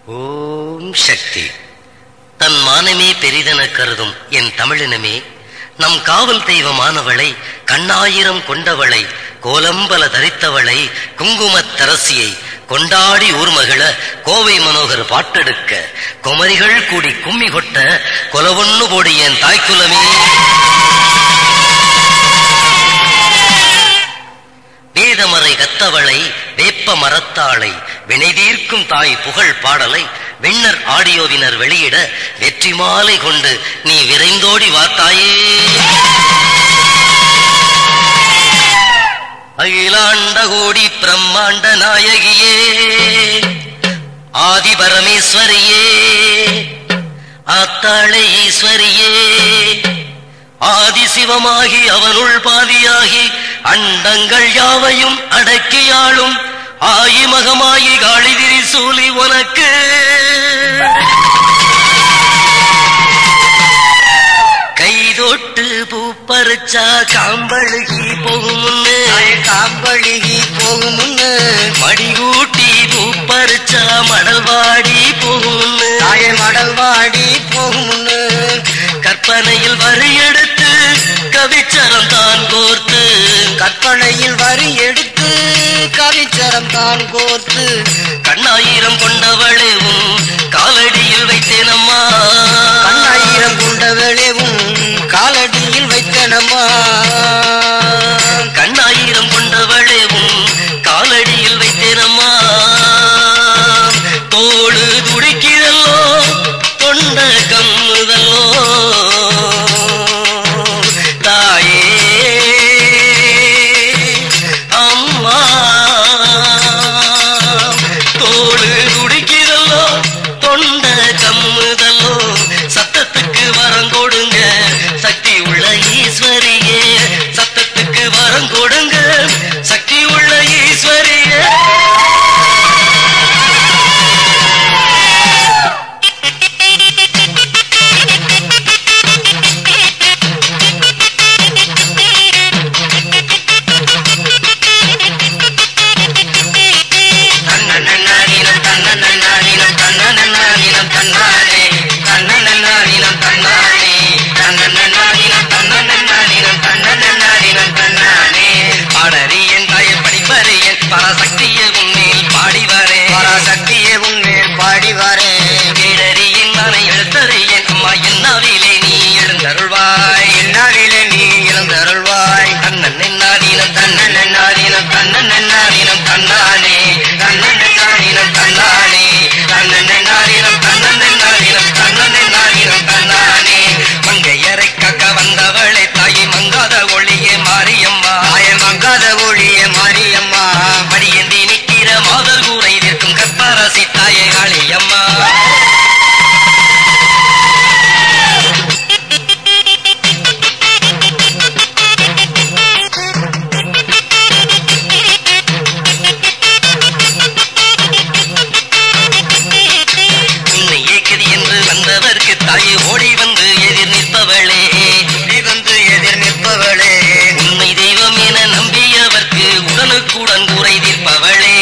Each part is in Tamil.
ஓம் சக்தி. தன் மானமே பெரிதென கருதும் என் தமிழினமே, நம் காவல் தெய்வமானவளை, கண்ணாயிரம் கொண்டவளை, கோலம்பல தரித்தவளை, குங்குமத்தரசியை கொண்டாடி ஊர்மகள கோவை மனோகர் பாட்டெடுக்க குமரிகள் கூடி கும்மி கொட்ட கொலவொன்னு போடி என் தாய்க்குலமே. வேதமறை கத்தவளை, வேப்ப மரத்தாளை, வினைதீர்க்கும் தாய் புகழ் பாடலை விண்ணர் ஆடியோவினர் வெளியிட வெற்றி மாலை கொண்டு நீ விரைந்தோடி வாத்தாயே. அகிலாண்ட கோடி பிரம்மாண்ட நாயகியே, ஆதி பரமேஸ்வரியே, ஆத்தாளை ஈஸ்வரியே, ஆதி சிவமாகி அவனுள் பாதியாகி அண்டங்கள் யாவையும் அடக்கியாளும் ஆயி மகமாயி காளிதிரி சூலி உனக்கு கைதொட்டு பூப்பறிச்சா காம்பழுகி போகும் முன்னு, காம்பழுகி போகும் முன்னு, மடிகூட்டி பூப்பறிச்சா மடல்வாடி போகும் முன்னு, மடல்வாடி போகும் முன்னு, கற்பனையில் வரி எடுத்து கவிச்சரம் தான் கோர்த்து, கற்பனையில் வரி எடுத்து கவிச்சரம் தான் கோர்த்து, கண்ணாயிரம் கொண்டவளேவும் காலடியில் வைத்தேனம்மா, கண்ணாயிரம் கொண்டவளேவும் காலடியில் வைத்தேனம்மா, கண்ணாயிரம் கொண்டவளேவும் காலடியில் வைத்தேனம்மா. தோடு துடிக்கிறல்லோ, தொண்ட கம்முதல்லோ தாயே அம்மா, தோடு துடிக்கிறல்லோ, தொண்ட கம்முதல்லோ, சத்தத்துக்கு வரம் கொடுங்க சக்தி உள்ள ஈஸ்வரியே, சத்தத்துக்கு வரம் கொடுங்க சக்தி உள்ள ஈஸ்வரியே. பராசக்தியே உன்மேல் பாடி வரேன், பராசக்தியே உன்மேல் பாடி வரேன், கேடறியின் மனை எழுத்தறியன் அம்மா என்னாவிலே நீ எழுந்தருள்வாய், என்னாவிலே நீ எழுந்தருள்வாய். தன்னன் என்னாதீனம் தன்னன் என்னாதீனம் தன்னன் என்னாதீனம் தன்னானே, தன்னன் என்னாதீனம் தன்னானே, தன்னன் என்னாதீனம் தன்னன் என்னாதீனம் தன்னன் என்னாதீனம் தன்னானே. மங்கையரை காக்க வந்தவளே தாயை மங்காத ஒளியே மாரியம்மா, தாயை மங்காத ஒளியே மாரியம்மா, மடியேந்தி நிற்கிற மாதர் கூரை நிற்கும் கற்பரசி தாயே காளியம்மா. உன்னை ஏக்கதி என்று வந்தவர்க்கு தாயை ஓடி வந்து எதிர் நிற்பவளே, நீ வந்து எதிர் நிற்பவளே, உண்மை தெய்வம் என நம்பியவர்க்கு உடனுக்குடன் கூரை தீர்ப்பவளே,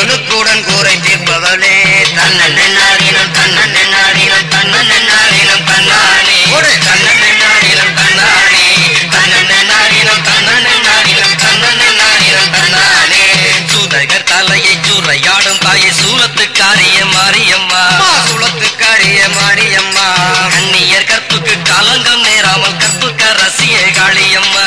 உடனுக்குடன் கூரை தீர்ப்பவளே. தன்னன் என்னாதீனம் தன்னன் என்னாதீனம் தன்னன் என்னாதீனம் தன்னானே, தன்னன் என்னாதீனம் தன்னானே, தன்னன் என்னாதீனம் தன்னன் என்னாதீனம் தன்னன் என்னாதீனம் தன்னானே. சூதகர் தலையை சூறையாடும் தாயை சூலத்துக்காரிய மாரியம்மா, சூலத்துக்காரிய மாரியம்மா, கண்ணியர் கற்புக்கு காலங்கம் நேராமல் கற்புக்க ரசிய காளியம்மா.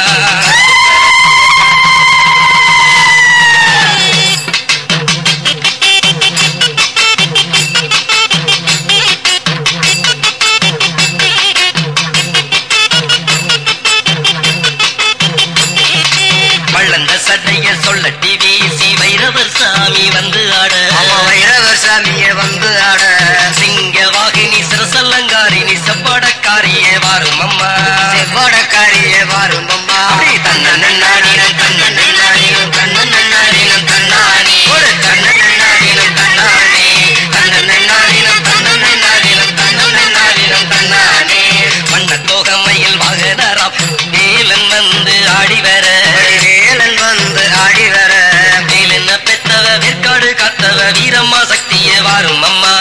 வள்ளந்த சட்டைய சொல்லட்டி வீசி வைரவர் சாமி வந்து ஆட, வைரவர் சாமியே வந்து ஆட, சிங்க வாகினி சிரசல்லங்காரினி செவ்வாடக்காரியே வாரும் அம்மா, செவ்வாடக்காரியே வாரும் அம்மா. தன்னன் என்னாதீனம் தன்னன் என்னாதீனம் தன்னன் என்னாதீனம் தன்னானே, தன்னன் என்னாதீனம் தன்னானே, தன்னன் என்னாதீனம் தன்னன் என்னாதீனம் தன்னன் என்னாதீனம் தன்னானே. வண்ணத்தோகமையில் வாகனராம் வேலன் வந்து ஆடி வர, வேலன் வந்து ஆடி வர, வேலென்ன பெத்தவ வேற்காடு காத்தவ வீரம்மா சக்தியே வாரும் அம்மா.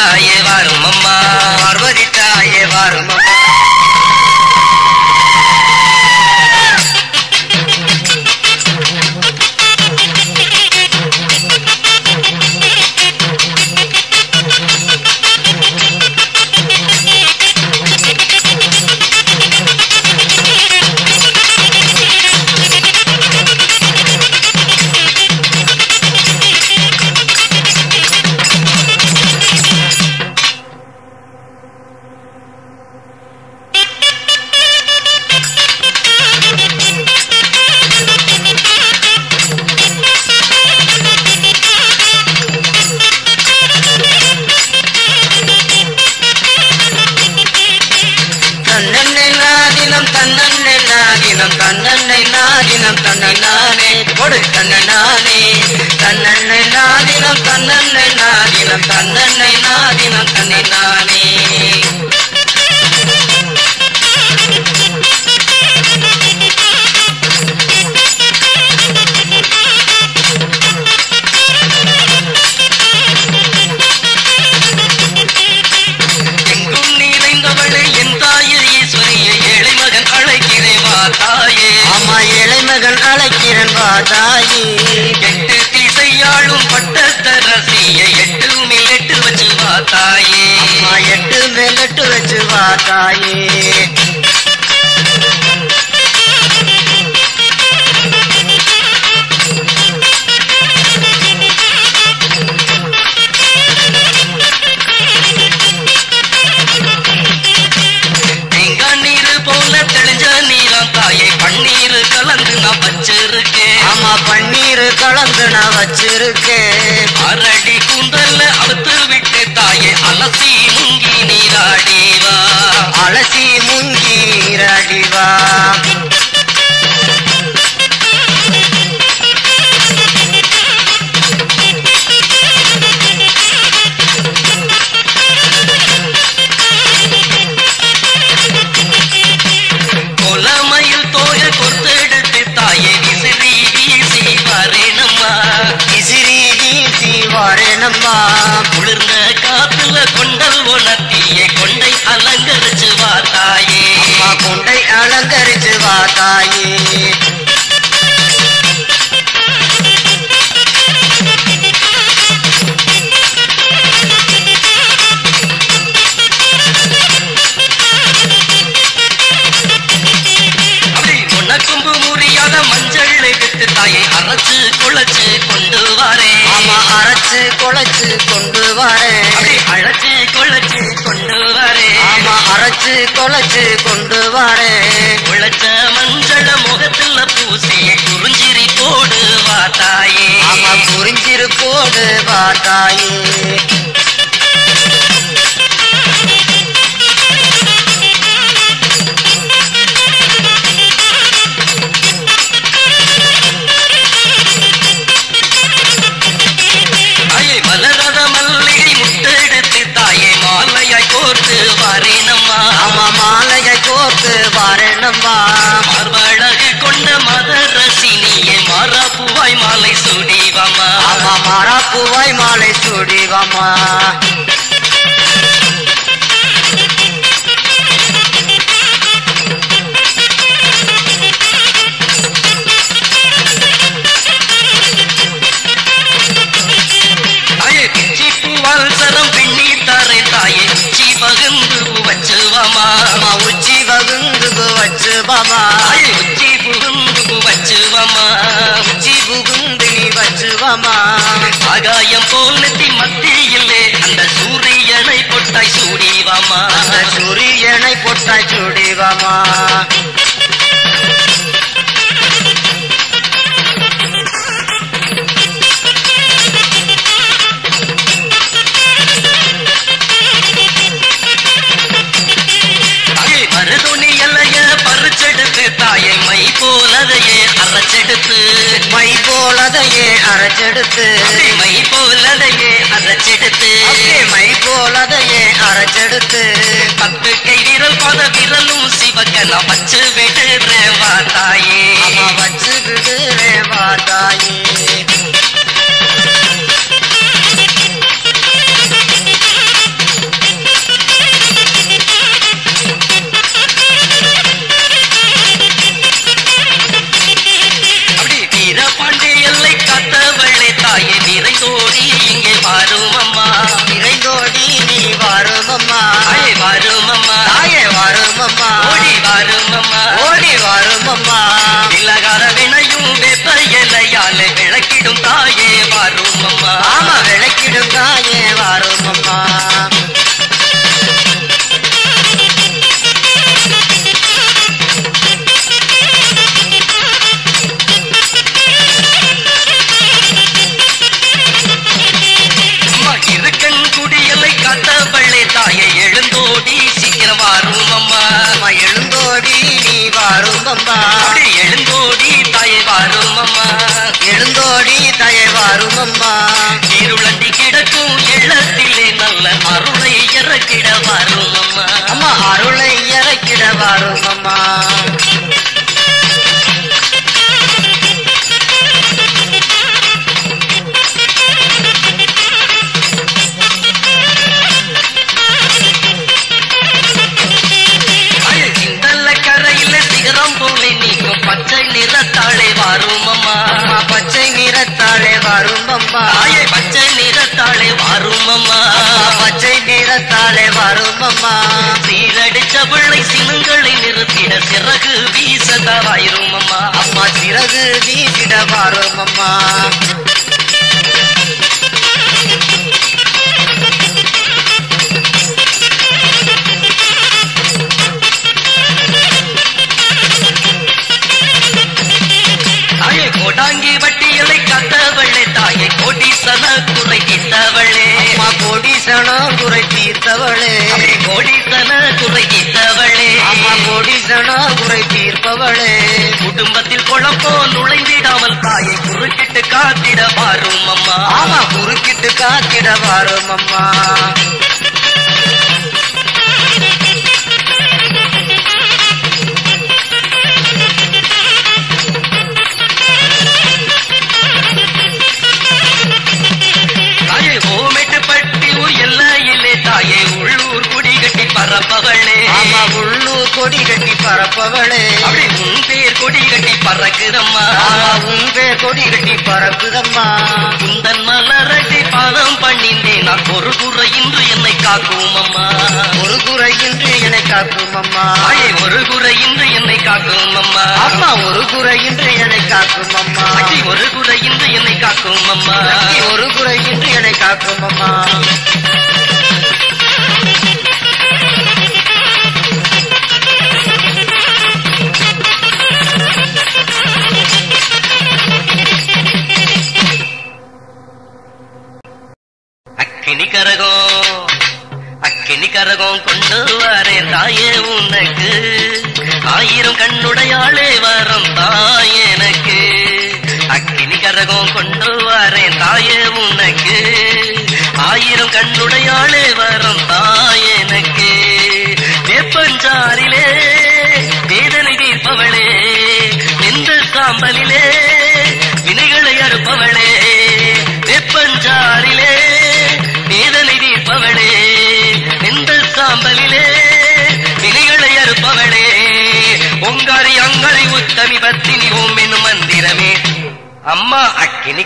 தாயே வாரும் அம்மா பார்வதி தாயே வாரும் அம்மா தன்னன்னை நாதினம் தன்னை நானே கொடு தன்னை நானே தன்னன்னை நாதினம் தன்னன்னை நாதினம் தன்னன்னை நாதினம் தன்னை நானே எங்கும் நிறைந்தவளே என் தாயே ஈஸ்வரியே ஏழை மகன் அழைக்கிறேன் வா தாயே அம்மா ஏழை மகன் அழைக்கிறேன் வா தாயே எட்டு திசையாளும் பட்டத்தரசியை எட்டு மேல் எட்டு வச்சு வா தாயே அம்மா எட்டு மேல் எட்டு வச்சு வா தாயே பன்னீர் கலந்து நான் வச்சிருக்கேன் ஆமா பன்னீர் கலந்து நான் வச்சிருக்கேன் அரடி கூந்தல்ல அவுத்து விட்டு தாயே அலசி முங்கி நீராடிவா அலசி முங்கி நீராடிவா குளிர்ந்த காத்துல கொண்டல் உணர்த்திய கொண்டை அலங்கரிச்சு வா தாயே அம்மா கொண்டை அலங்கரிச்சு வா தாயே அப்படி உனக்கும்பு முறியாத மஞ்சள் எடுத்து தாயை அரைச்சு குழைச்சு கொண்டு வரேன் ஆமா அரைச்சு குழைச்சு கொண்டு வரேன் அழைச்சு குழைச்சு கொண்டு வரேன் ஆமா அரைச்சு குழைச்சு கொண்டு வரேன் குழைச்ச மஞ்சள முகத்துல பூசி குறிஞ்சிரி போடு வா தாயே ஆமா குறிஞ்சிரி போடு வா தாயே மலரத மல்லிகை முத்தெடுத்து தாயே மாலையாய் கோர்த்து வாரேனம்மா ஆமா மாலையாய் கோர்த்து வாரேனம்மா மார்பழகு கொண்ட மதரசினியே மாறாப்பூவாய் மாலை சூடிவாமா ஆமா மாறாப்பூவாய் மாலை சூடிவாமா சரம் பின்னி தாரே தாயே உச்சி பகுந்து வச்சு வாமா உச்சி பகுந்து வச்சு வாமா உச்சி புகுந்து வச்சு வாமா உச்சி புகுந்து நீ வச்சு வாமா ஆகாயம் போல் நெத்தி மத்தியிலே அந்த சூரியனை பொட்டாய் சூடிவாமா அந்த சூரியனை பொட்டாய் சூடிவாமா மருதுணி எல்லைய பறிச்செடுத்து தாயை மை போலதையே அரைச்செடுத்து மை போலதையே அரைச்செடுத்து மை போலதையே அரைச்செடுத்து மை போலதையே அரைச்செடுத்து 10 கை விரல் பத விரலும் சிவக்க நான் வச்சு விடுறேன் வா தாயே அம்மா வச்சு விடுறேன் வா தாயே வாரும் அம்மா. இருளண்டி கிடக்கும் எள்ளத்திலே நல்ல அருளை இறக்கிட வாரும் அம்மா. அம்மா அருளை இறக்கிட வாரும் அம்மா. பச்சை நிறத்தாளே வாரும் அம்மா. பச்சை நிறத்தாளே வாரும் அம்மா. பச்சை நிறத்தாளே வாரும் அம்மா. பச்சை நிறத்தாளே வாரும் அம்மா. சீரடிச்ச பிள்ளை சினங்களை நிறுத்திட சிறகு வீசத வாயிரும் அம்மா. அம்மா சிறகு வீசிட வாரும் அம்மா. கோடாங்கி வட்டியலை கத்தவளே தாயை கோடீசன குறை தீர்த்தவளே. அம்மா கோடீசன குறை தீர்த்தவளே. கோடீசன குறை தீர்த்தவளே. அம்மா கோடீசன குறை தீர்ப்பவளே. குடும்பத்தில் குழப்போ நுழைந்திடாமல் தாயை குறுக்கிட்டு காத்திட வாரும் அம்மா. ஆமா குறுக்கிட்டு காத்திட வாரும் அம்மா. தாயே உள்ளூர் கொடி கட்டி பறப்பவளே. ஆமா உள்ளூர் கொடி கட்டி பறப்பவளே. அப்படி உன் பேர் கொடி கட்டி பறக்குதம்மா. உன் பேர் கொடி கட்டி பறக்குதம்மா. குந்தன் மலரடி பாதம் பண்ணிந்தேன் நான் ஒரு குறையின்றி என்னை காக்கும் அம்மா. ஒரு குறையின்றி என்னை காக்கும் அம்மா. ஒரு குறையின்றி என்னை காக்கும் அம்மா. அம்மா ஒரு குறையின்றி என்னை காக்கும் அம்மா. ஒரு குறையின்றி என்னை காக்கும் அம்மா. ஒரு குறையின்றி என்னை காக்கும் அம்மா. அக்கினி கரகம் கொண்டு வரேன் தாயே உனக்கு. 1000 கண்ணுடையாளே வரம் தாயனக்கு. அக்கினி கரகம் கொண்டு வரேன் தாயே உனக்கு. 1000 கண்ணுடையாளே வரம் தாயனக்கு. வேப்பஞ்சாரிலே வேதனை தீர்ப்பவளே. எந்த சாம்பலிலே வினைகளை அறுப்பவளே. வேப்பஞ்சாரிலே வேதனை தீர்ப்பவளே. எந்த சாம்பலிலே வினைகளை அறுப்பவளே. ஒங்காரி அங்காரி உத்தமி பத்தினி ஓம் என்னும் மந்திரமே. அம்மா அக்கினி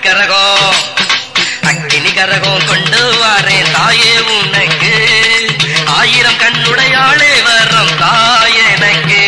கரகம் கொண்டு வரேன் தாயே உனக்கு. 1000 கண்ணுடையாளே வரம் தாயனக்கு.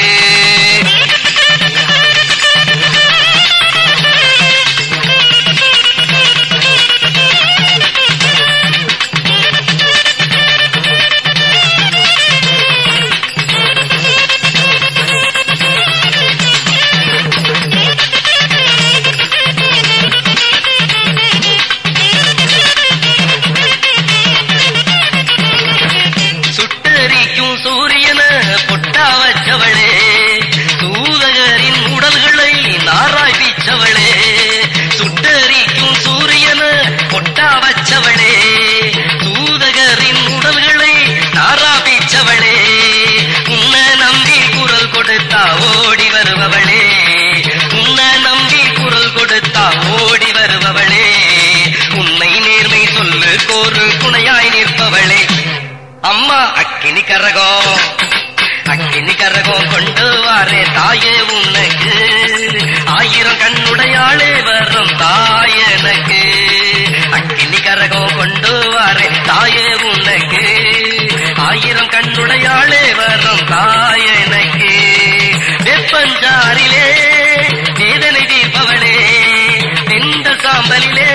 சூரியன பொட்டா வச்சவளே. தூதகரின் உடல்களை நாராய் வீச்சவளே. சுட்டரிக்கும் சூரியன பொட்டா வச்சவளே. தூதகரின் உடல்களை நாரா வீச்சவளே. உன்னை நம்பி குரல் கொடுத்தா ஓடி வருபவளே. உன்னை நம்பி குரல் கொடுத்தா ஓடி வருபவளே. உன்னை நேர்மை சொல்லு கோரு துணையாய் நிற்பவளே. அம்மா அக்கினி கரகம் கொண்டு வாரே தாயே உனக்கு. 1000 கண்ணுடையாளே வரும் தாயனக்கு. அக்கினி கரகம் கொண்டு வாரே தாயே உனக்கு. 1000 கண்ணுடையாளே வரும் தாயனக்கு. வெப்பஞ்சாரிலே வேதனை தீர்ப்பவளே. எந்த சாம்பலிலே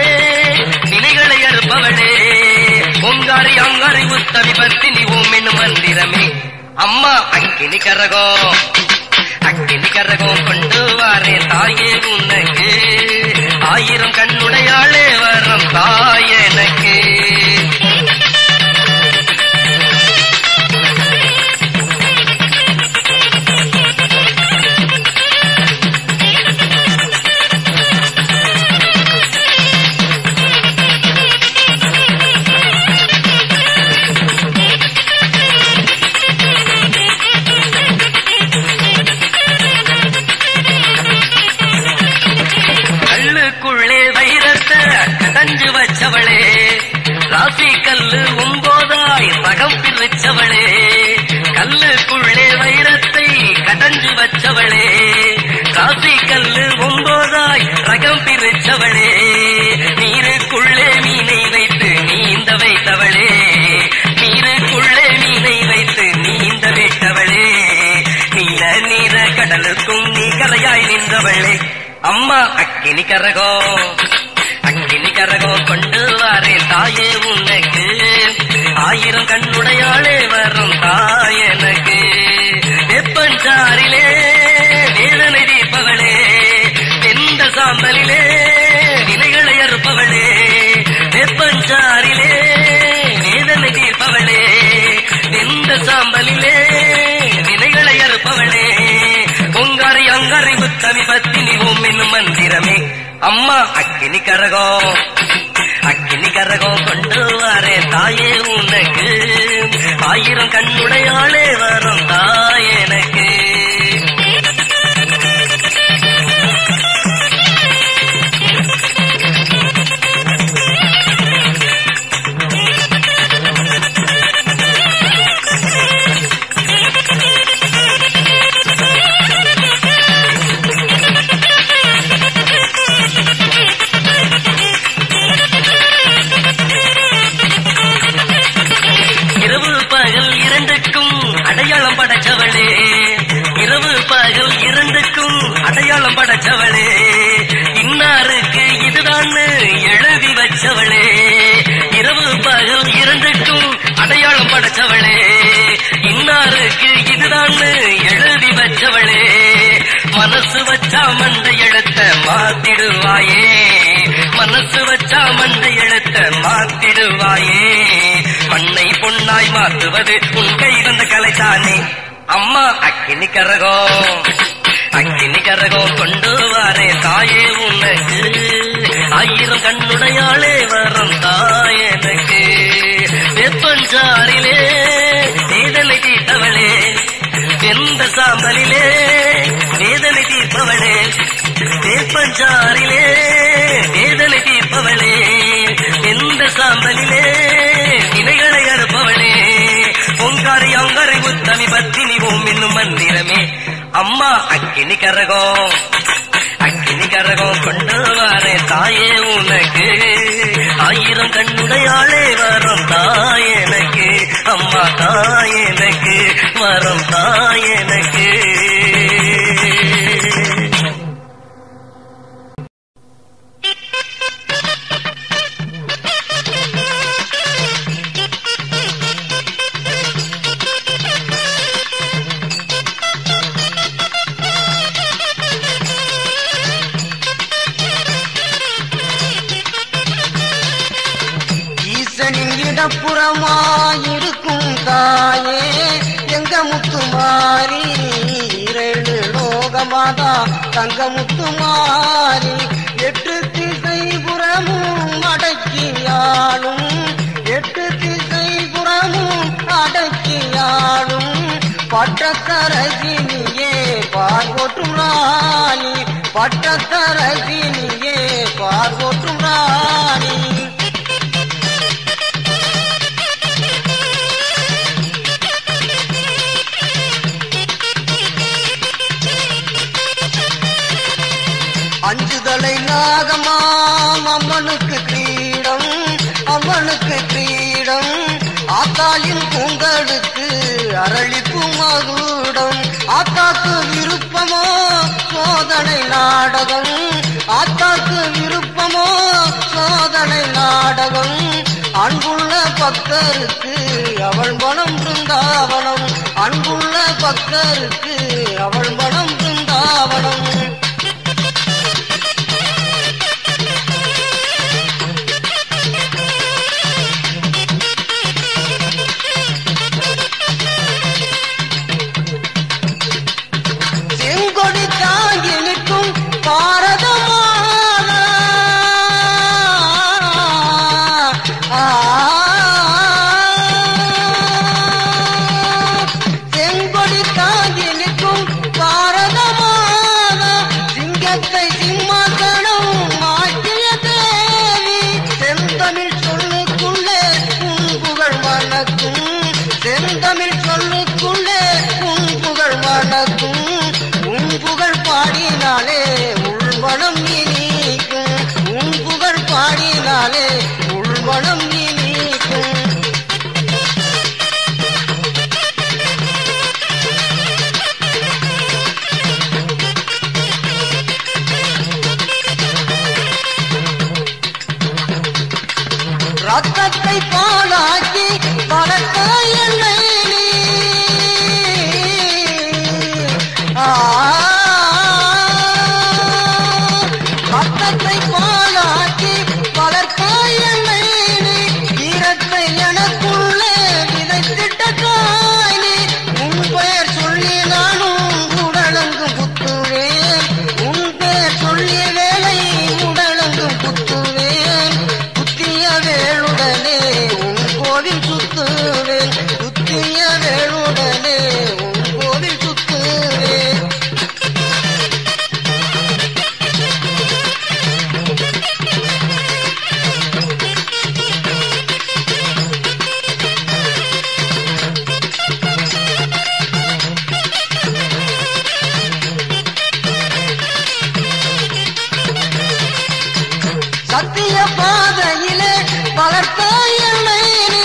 நினைகளை அறுப்பவளே. ஒங்காரி அங்காரி உத்தமி பத்தினி ஓம் என்னும் மந்திரமே. அம்மா அக்கினி கரகம் கொண்டு வாரேன் தாயே உனக்கு. 1000 கண்ணுடையாளே வரம் தாயனக்கு. பிரிச்சவளே, கல்லுக்குள்ளே வைரத்தை கடஞ்சு வச்சவளே, காசி கல்லு 9 ரகம் பிரிச்சவளே, நீருக்குள்ளே மீனை வைத்து நீந்த வைத்தவளே, நீருக்குள்ளே மீனை வைத்து நீந்த வைத்தவளே, நீல நீர கடலுக்கும் நீ கரையாய் நின்றவளே, அம்மா அக்கினி கரகம், அக்கினி கரகம் கொண்டு வாரேன் தாயே உனக்கு, 1000 கண்ணுடையாளே வரும் தாயனக்கு, வெப்பஞ்சாரிலே வேதனை தீர்ப்பவளே, வெந்த சாம்பலிலே வினைகளை அறுப்பவளே, வெப்பஞ்சாரிலே வேதனை தீர்ப்பவளே, வெந்த சாம்பலிலே வினைகளை அறுப்பவளே, பொங்காரி அங்காரி புத்தமி பத்தினி ஓம் என்னும் மந்திரமே, அம்மா அக்கினி கரகம், அக்கினி கரகம் கொண்டு வாரேன் தாயே உனக்கு, 1000 கண்ணுடையாளே வரும் தாயனக்கு. இரவு பகல் இரண்டுக்கும் அடையாளம் படைச்சவளே, இரவு பகல் இரண்டுக்கும் அடையாளம் படைச்சவளே, இன்னாருக்கு இதுதான் எழுதி வச்சவளே, இரவு பகல் இரண்டுக்கும் அடையாளம் படைச்சவளே, இன்னாருக்கு இதுதான் எழுதி வச்சவளே, மனசு வச்சா மண்டை எழுத்த மாத்திடுவாயே, மனசு வச்சா மண்டை எழுத்த மாத்திடுவாயே, மண்ணை பொன்னாய் மாற்றுவது உன் கை வந்த கலைத்தானே, அம்மா அக்கினி கரகம், அக்கினி கரகம் கொண்டு வாரே தாயே உனக்கு, 1000 கண்ணுடையாளே வரும் தாயனக்கு, வெப்பஞ்சாரிலே வேதனை தீர்த்தவளே, வெந்த சாம்பலிலே வேதனை தீர்ப்பவளே, வேப்பஞ்சாரிலே வேதனை தீர்ப்பவளே, வெந்த சாம்பலிலே வினைகளை அறுப்பவளே, பொங்காரி அங்காரி புத்தமி பத்தினி ஓம் என்னும் மந்திரமே, அம்மா அக்கினி கரகம், அக்கினி கரகம் கொண்டு வாரேன் தாயே உனக்கு, 1000 கண்ணுடையாளே வரும் தாயனக்கு, அம்மா தாயனக்கு வரும் தாயனக்கு. புறமாயிருக்கும் தாயே எங்க முத்துமாரி, 7 லோகமாதா தங்க முத்துமாரி, 8 திசை புறமும் அடக்கியாளும், 8 திசை புறமும் அடக்கியாளும், பட்டத்தரசினியே பார்வோற்றும் ராணி, பட்டத்தரசினியே பார்வோற்றும் ராணி, அஞ்சுதலை நாகமாம் அம்மனுக்கு கிரீடம், அம்மனுக்கு கிரீடம், ஆத்தாளின் பூங்களுக்கு அரளிப்பு மகுடம், ஆத்தாக்கு விருப்பமோ சோதனை நாடகம், ஆத்தாக்கு விருப்பமோ சோதனை நாடகம், அன்புள்ள பக்தருக்கு அவள் மனம் பிருந்தாவனம், அன்புள்ள பக்தருக்கு அவள் மனம் பிருந்தாவனம். செங்கொடி தாங்கி நிற்கும் பாரதமான செங்கொடி தாங்கி நிற்கும் பாரதமான செந்தமிழ் சொல்லுக்குள்ளே உன் புகழ் மணக்கும் உன் புகழ் பாடினாலே உள்மனம் இனிக்கும் உன் புகழ் பாடினாலே உள்மனம் இனிக்கும் ரத்தத்தை பாலாக்கி வளர்த்த என்னை நீ ரத்தத்தை பாலாக்கி வளர்த்த என்னை நீ ஈரத்தை எனக்குள்ளே விதைத்திட்ட தாய் நீ உன் பெயர் சொல்லி நானும் உடலங்கும் புத்துவேன் உன் பெயர் சொல்லி வேலை உடலங்கும் புத்துவேன் புத்திய வேளுடனே உன் கோவில் சுத்துவேன் புத்திய வேளுடனே உன் கோவில் சுத்துவேன் சத்திய பாதையிலே வளர்த்த என்னை நீ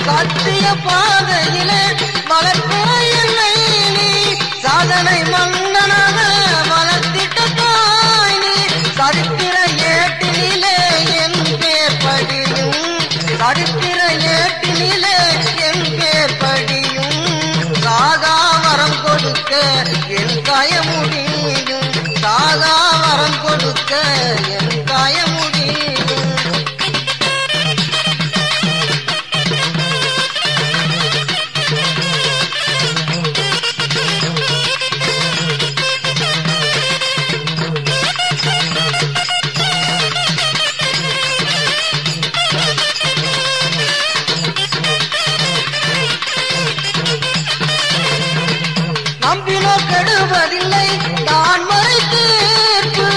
சத்திய பாதையிலே வளர்த்த என்னை நீ சாதனை மன்னனாக வளர்த்திட்ட தாய் நீ சரித்திர ஏட்டினிலே என் பேர் படியும் சரித்திர ஏட்டினிலே என் பேர் படியும் சாகா வரம் கொடுக்க என் காய முடியும் சாகா வரம் கொடுக்க என் காய முடியும் நம்பினோ கெடுவதில்லை தான் மறை தீர்ப்பு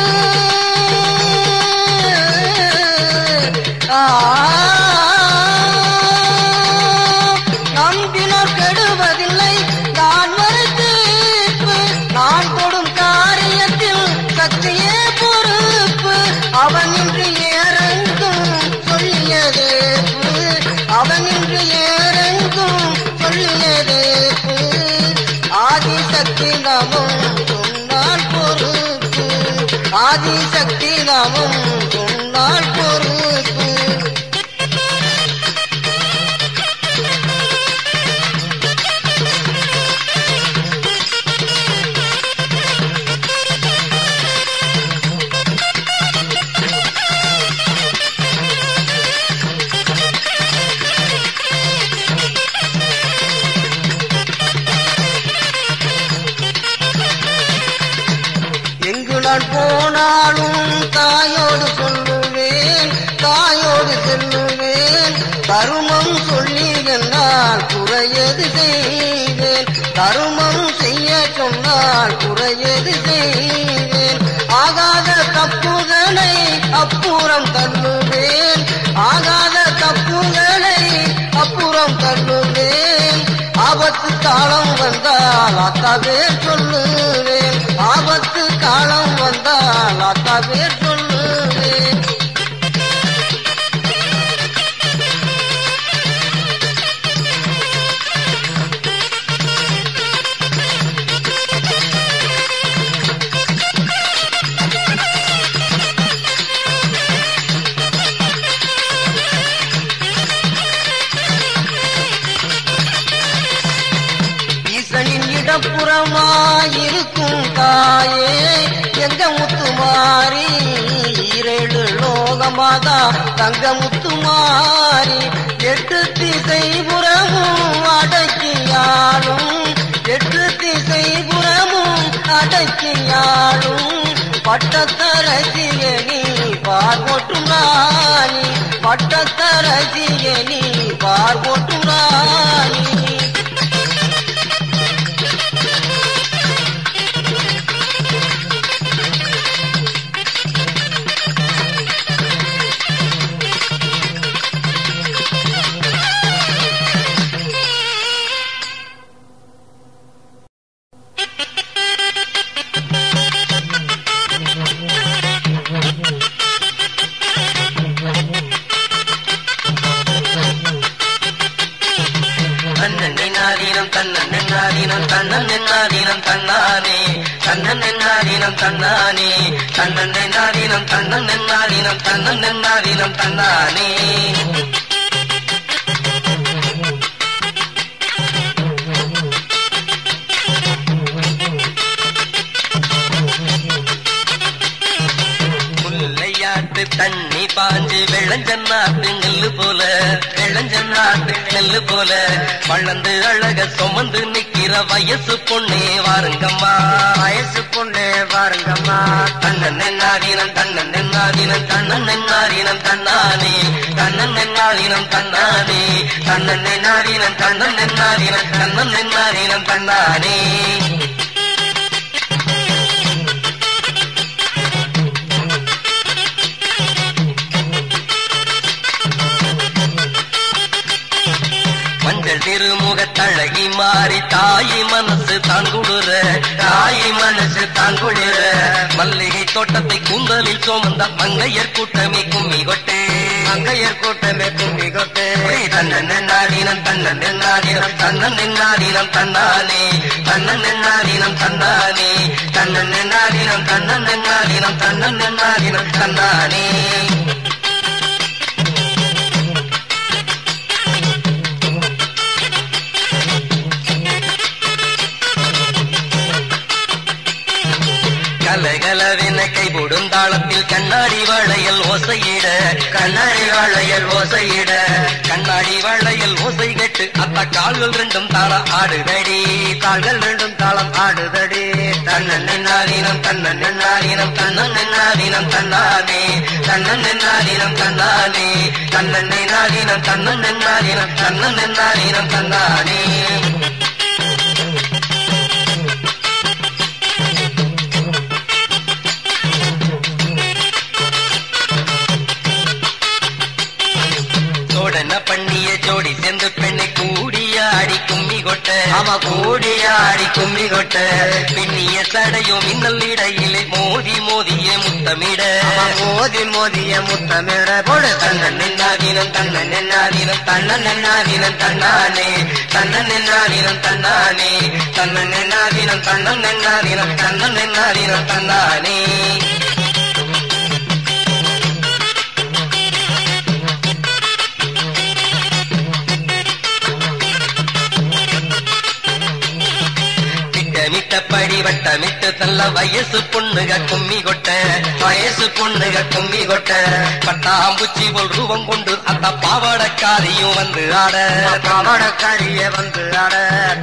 நம்பினோ கெடுவதில்லை தான் மறை தீர்ப்பு நான் கொடும் காரியத்தில் சக்தியே பொறுப்பு அவனின்றி ஏறெங்கும் சொல்லியதேப்பு அவனின்றி ஏறெங்கும் சொல்லியதேப்பு ஆதிசக்தி நாமம் சொன்னால் பொறுப்பு ஆதிசக்தி நாமம் சொன்னால் பொறுப்பு எங்கு நான் போனாலும் தாயோடு சொல்லுவேன் தாயோடு செல்லுவேன் தருமம் சொல்லி என்னால் குறையது செய்வேன் தருமம் செய்ய சொன்னால் குறையது செய்வேன் ஆகாத தப்புகளை அப்புறம் தள்ளுவேன் ஆகாத தப்புகளை அப்புறம் தள்ளுவேன் ஆபத்து காலம் வந்தால் அத்தாவே சொல்லுவேன் ஆபத்து காலம் வந்தால் அத்தாவே சொல்லுவேன் ஈசனின் இடப்புறமாயிருக்கும் தாயே எங்க முத்துமாரி ஈரேழு லோகமாதா தங்க முத்துமாரி எட்டு திசை புறமும் அடக்கியாலும் எட்டு திசை புறமும் அடக்கியாலும் பட்டத்தரசியனி பார்வோட்டும் ராணி பட்டத்தரசியனி பார்வோட்டும் ராணி தன்னன்னை நாதினம் தன்னன்னை நாதினம் தன்னன்னை நாதினம் தன்னானே தண்ணி பாஞ்சு வெள்ளஞ்சன்னாட்டு நெல்லு போல வளர்ந்து அழக சுமந்து நிக்கிற வயசு பொண்ணே வாருங்கம்மா தன்னன் நாதினம் தன்னன் நாதினம் தன்னன் நாதினம் தன்னானே தன்னன் நாதினம் தன்னானே தன்னன் நாதினம் தன்னன் நாதினம் தன்னன் நாதினம் தன்னானே மஞ்சள் திருமுகத்தழகி மாறி தாயி மனசு தாங்குடுற மல்லிகை தோட்டத்தை கூந்தலில் சோமந்த மங்கையர் கூட்டமே கும்மி கொட்டே தன்னன் நாதினம் தன்னன் நாதினம் தன்னன் நாதினம் தன்னானே தன்னன் நாதினம் தன்னானே தன்னன் நாதினம் தன்னன் நாதினம் தன்னன் நாதினம் தன்னானே கலகலவென கைபோடும் தாளத்தில் கண்ணாடி வளையல் ஓசையிட கண்ணாடி வளையல் ஓசை கேட்டு அத்த கால்கள் ரெண்டும் தாளம் ஆடுதடி தன்னன் நாதினம் தன்னன் நாதினம் தன்னன் நாதினம் தன்னானே தன்னன் நாதினம் தன்னானே தன்னன் நாதினம் தன்னன் நாதினம் தன்னன் நாதினம் தன்னானே பண்ணிய ஜோடி சேர்ந்து பெண்ணை கூடியாடி கும்மி கொட்ட பின்னிய சடையும் மின்னல் இடையிலே மோதிய முத்தமிட போடு தன்னன் நாதினம் தன்னன் நாதினம் தன்னன் நாதினம் தன்னானே தன்னன் நாதினம் தன்னானே தன்னன் நாதினம் தன்னன் நாதினம் தன்னன் நாதினம் தன்னானே மிட்டப்படி வட்டமிட்டு தள்ள வயசு பொண்ணுக கும்மி கொட்ட பட்டாம்பூச்சி போல் ரூபம் கொண்டு அந்த பாவாடக்காரியும் வந்து ஆட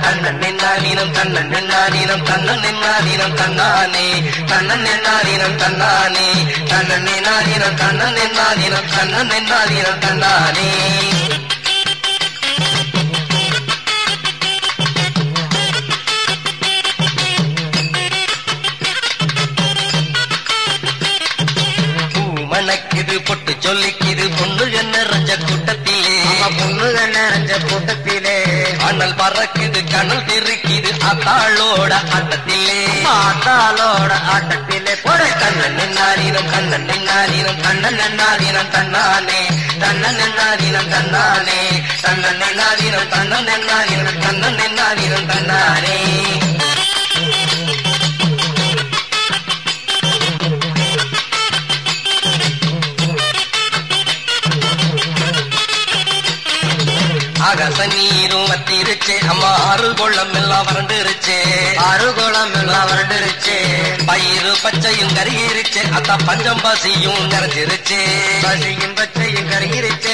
தன்னன் நாதினம் தன்னன் நாதினம் தன்னன் நாதினம் தன்னானே தன்னன் நாதினம் தன்னானே தன்னன் நாதினம் தன்னன் நாதினம் தன்னன் நாதினம் தன்னானே மணக்குது பொட்டு சொல்லிக்குது பொண்ணுக நிறைஞ்ச கூட்டத்திலே அண்ணல் பறக்குது கண்ணல் திருக்குது அத்தாளோட ஆட்டத்திலே போட தன்னன் நாதினம் தன்னன் நாதினம் தன்னன் நாதினம் தன்னானே தன்னன் நாதினம் தன்னானே தன்னன் நாதினம் தன்னன் நாதினம் தன்னன் நாதினம் தன்னானே ஆகாச நீரும் வத்திருச்சே அம்மா ஆறுகோளம் எல்லாம் வறண்டுருச்சே பயிறு பச்சையும் கருகிருச்சே அத்தா பஞ்சம் பசியும் நிறைஞ்சிருச்சே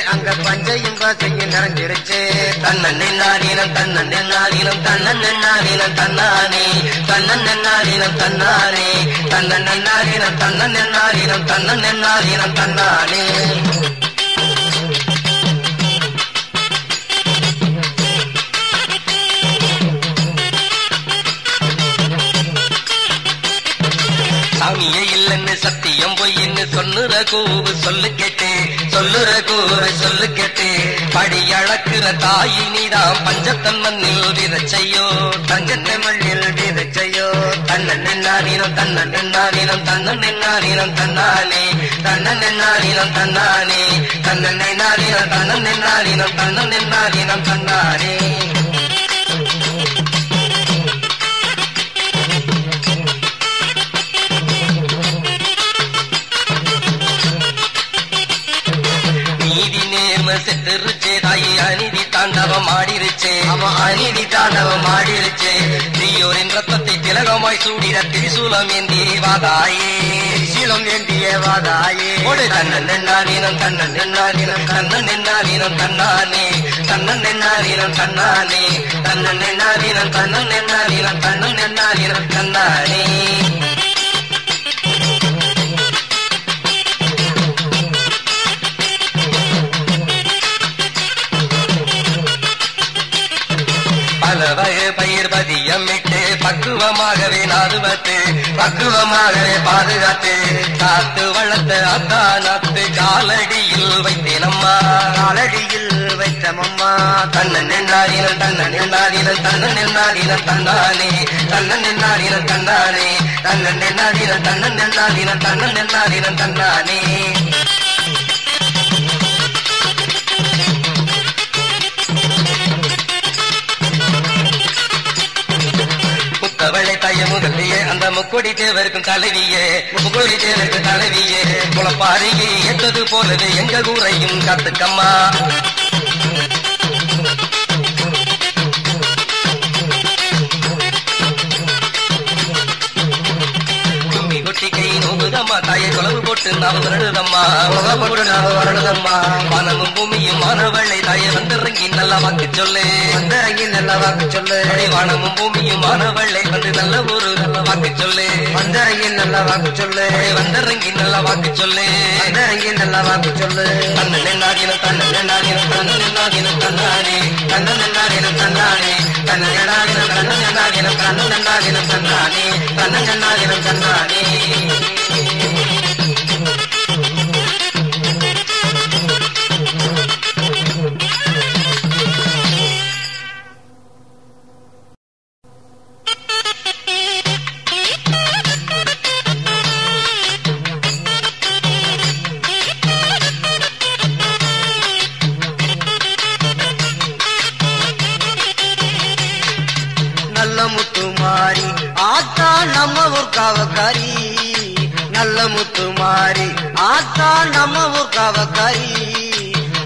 அங்க பஞ்சையும் பசியும் நிறைஞ்சிருச்சே தன்னன் நாதினம் தன்னன் நாதினம் தன்னன் நாதினம் தன்னானே தன்னன் நாதினம் தன்னானே தன்னன் நாதினம் தன்னன் நாதினம் தன்னன் நாதினம் தன்னானே சாமியே இல்லன்னு சத்தியம் பொய்ன்னு சொல்லுற கூவு சொல்லு கேட்டே படி அளக்குற தாயி நீதான் பஞ்சத்தன் மண்ணில் விதைச்சையோ தன்னன் நாதினம் தன்னன் நாதினம் தன்னன் நாதினம் தன்னானே தன்னன் நாதினம் தன்னானே தன்னன் நாதினம் தன்னன் நாதினம் தன்னன் நாதினம் தன்னானே இவள் செத்துருச்சே தாயி அநீதி தாண்டவம் ஆடிருச்சே அநீதி தாண்டவம் ஆடிருச்சே நீயோரின் ரத்தத்தை திலகமாய் சூடிட திரிசூலம் ஏந்தியே வாதாயே திரிசூலம் ஏந்தியே வாதாயே ஓடு தன்னன் என்னாதீனம் தன்னன் என்னாதீனம் தன்னன் என்னாதீனம் தன்னானே தன்னன் என்னாதீனம் தன்னானே தன்னன் என்னாதீனம் தன்னன் என்னாதீனம் தன்னன் என்னாதீனம் தன்னானே பலவகை பயிர் பதியமிட்டு பக்குவமாகவே நாதுவத்து பக்குவமாகவே பாதுகாத்து காத்து வளர்த்த அத்தானத்து காலடியில் வைத்தேனம்மா காலடியில் வைத்தமம்மா தன்னன் என்னாதீனம் தன்னன் என்னாதீனம் தன்னன் என்னாதீனம் தன்னானே தன்னன் என்னாதீனம் தன்னானே தன்னன் என்னாதீனம் தன்னன் என்னாதீனம் தன்னன் என்னாதீனம் தன்னானே முத்தவளை தாய முதலியே அந்த முக்கொடி தேவருக்கும் தலைவியே முக்கொடி தேவருக்கும் தலைவியே குளப்பாரியே எத்தது போலவே எங்க ஊரையும் காத்துக்கம்மா கை நோகுதம்மா தாயை கொலவு போட்டு நாம வருடதம்மா போட்டு நாம வருடதம்மா வானமும் பூமியும் மாணவளை தாயை வந்திறங்கி நல்லா வாக்கு சொல்லு வந்திறங்கி நல்லா வாக்கு சொல்லு வானமும் பூமியும் மாணவளை வந்து நல்ல ஒரு நல்ல வாக்கு சொல்லு வந்திறங்கி நல்லா வாக்கு சொல்லு வந்திறங்கி நல்லா வாக்கு சொல்லு வந்திறங்கி நல்லா வாக்கு சொல்லு தன்னன் என்னாகினம் தன்னன் என்னாகினம் தன்னன் என்னாகினம் தன்னானே தன்னன் என்னாகினம் தன்னானே தன்னன் என்னாகினம் தன்னன் என்னாகினம் தன்னன் என்னாகினம் தன்னானே தன்னன் என்னாகினம் தன்னானே நல்ல முத்துமாரி ஆத்தா நம்ம ஊர் காவக்காரி நல்ல முத்துமாரி ஆத்தா நம்ம ஊர் காவக்காரி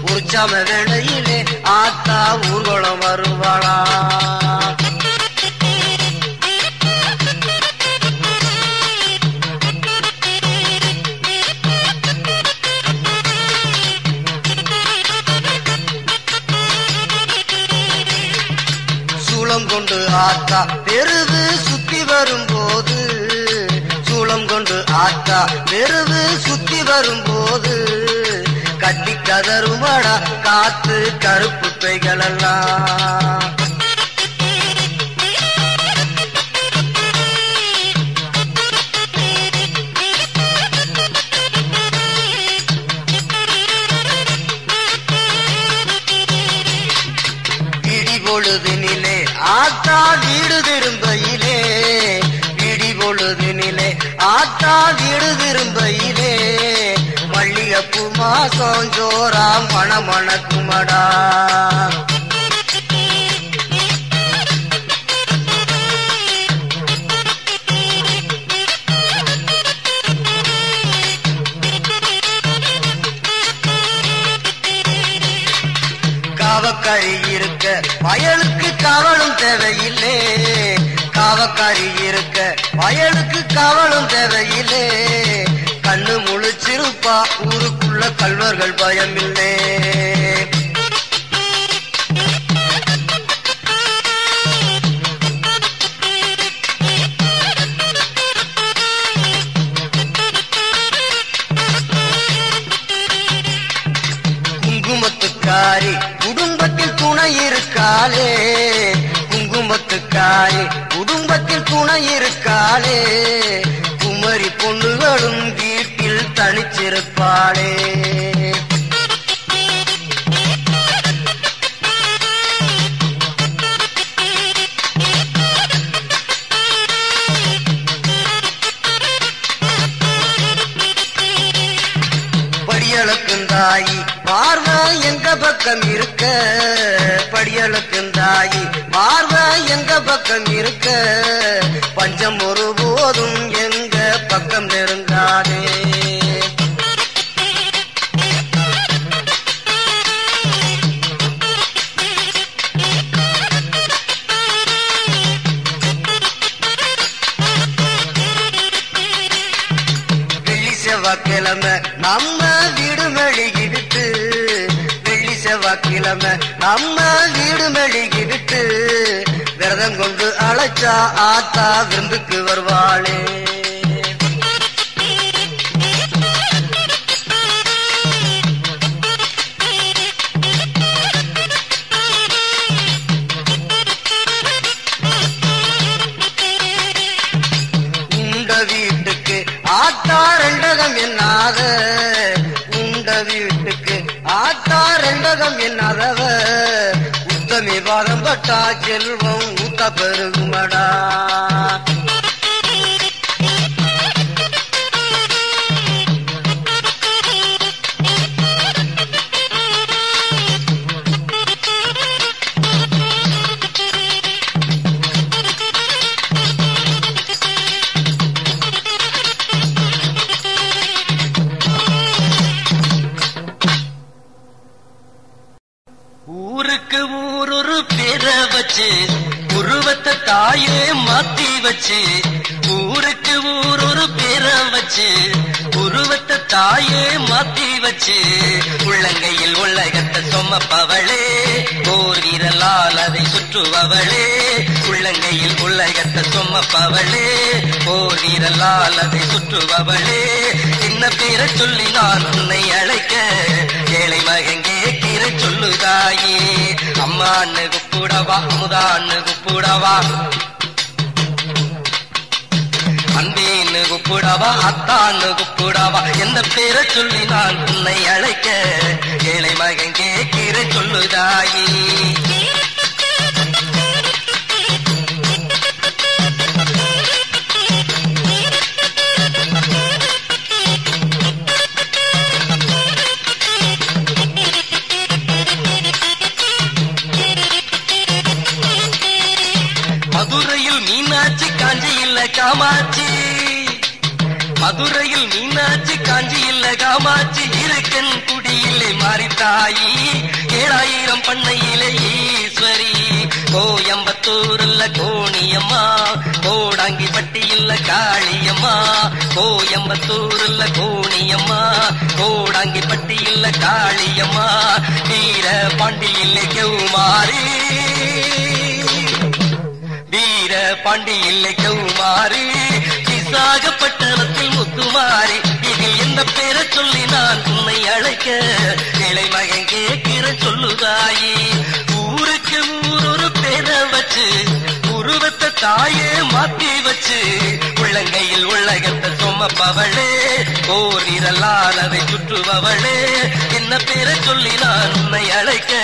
உற்சவ வேளையிலே ஆத்தா ஊர்வலம் வருவாளா சூளம் கொண்டு ஆத்தா பெருது சுத்தி வரும்போது சூளம் கொண்டு ஆத்தா பெருது சுத்தி வரும்போது கட்டி கதறுமடா காத்து கருப்பு பெய்களெல்லாம் பொழுதினிலே ஆத்தா வீடு திரும்பையிலே விடி பொழுதினிலே ஆத்தா வீடு திரும்பையிலே மல்லிகைப்பூ மாசம் ஜோராம் மணமணக்குமடா காவக்காரி இருக்க வயலுக்கு காவலும் தேவையில்லை காவக்காரி இருக்க வயலுக்கு காவலும் தேவையில்லை கண்ணு முழிச்சிருப்பா ஊருக்குள்ள கல்வர்கள் பயமில்லை குங்குமத்துக்காரி குடும்பத்தில் துணை இருக்காளே குங்குமத்துக்காரி குடும்பத்தில் துணை இருக்காளே குமரி பொண்ணுகளும் வீட்டில் தனிச்சிருப்பாளே படியளக்குந்தாயி பார்வை எங்க பக்கம் இருக்க படியளக்குந்தாயி பார்வை எங்க பக்கம் இருக்க பஞ்சம் ஒருபோதும் எங்க பக்கம் நெருங்காதே செவ்வாய்க்கிழமை நம்ம வீடு மெழுகி விட்டு, வெள்ளி செவ்வாய்க்கிழமை நம்ம வீடு மெழுகி விட்டு, விரதம் கொண்டு அழைச்சா ஆத்தா விருந்துக்கு வருவாளே. வீட்டுக்கு ஆத்தா ரெண்டகம் என்னாத, உண்ட வீட்டுக்கு ஆத்தா ரெண்டகம் என்னாதவ, உத்தமி பாதம் பட்டா செல்வம் ஊத்த பெருகுமடா. ஊருக்கு ஊரொரு பேரை வச்சு, உருவத்தை தாயே மாத்தி வச்சு, ஊருக்கு ஊரொரு பேரை வச்சு, உருவத்தை தாயே மாத்தி வச்சு, உள்ளங்கையில் உலகத்தை சுமப்பவளே, போர் வீரலால் அதை சுற்றுபவளே, உள்ளங்கையில் உலகத்தை சுமப்பவளே, போர் வீரலால் அதை சுற்றுபவளே, என்ன பேரை சொல்லி நான் உன்னை அழைக்க, ஏழை மகன் கேட்கிற சொல்லுதாயே, அம்மான்னு கூப்பிடவா, அமுதான்னு கூப்பிடவா, அன்பேன்னு கூப்பிடவா, அத்தான்னு கூப்பிடவா, எந்த பேரை சொல்லி நான் உன்னை அழைக்க, ஏழை மகன் கேட்கிற சொல்லுதாயே. மதுரையில் மீனாட்சி காஞ்சி இல்ல காமாட்சி, மதுரையில் மீனாட்சி காஞ்சி இல்ல காமாட்சி, இருக்கன் குடியிலே மாறித்தாயி, 7000 பண்ணையிலே ஈஸ்வரி, கோயம்பத்தூர் இல்ல கோணியம்மா, கோடாங்கி பட்டி இல்ல காளியம்மா, கோயம்பத்தூர் இல்ல கோணியம்மா, கோடாங்கி பட்டி இல்ல காளியம்மா, வீர பாண்டி இல்லை கௌமாரி, வீர பாண்டி இல்லை கௌமாரி, விசாகப்பட்டணத்தில் முத்துமாரி, இதில் எந்த பேரை சொல்லி நான் உன்னை அழைக்க, இளை மகன் கேட்கிற சொல்லுதாயே. ஊருக்கு ஊரொரு பேரை வச்சு, உருவத்தை தாயே மாத்தி வச்சு, உள்ளங்கையில் உலகத்தை சுமப்பவளே, போர் வீரலால் அதை சுற்றுபவளே, என்ன பேரை சொல்லி நான் உன்னை அழைக்க,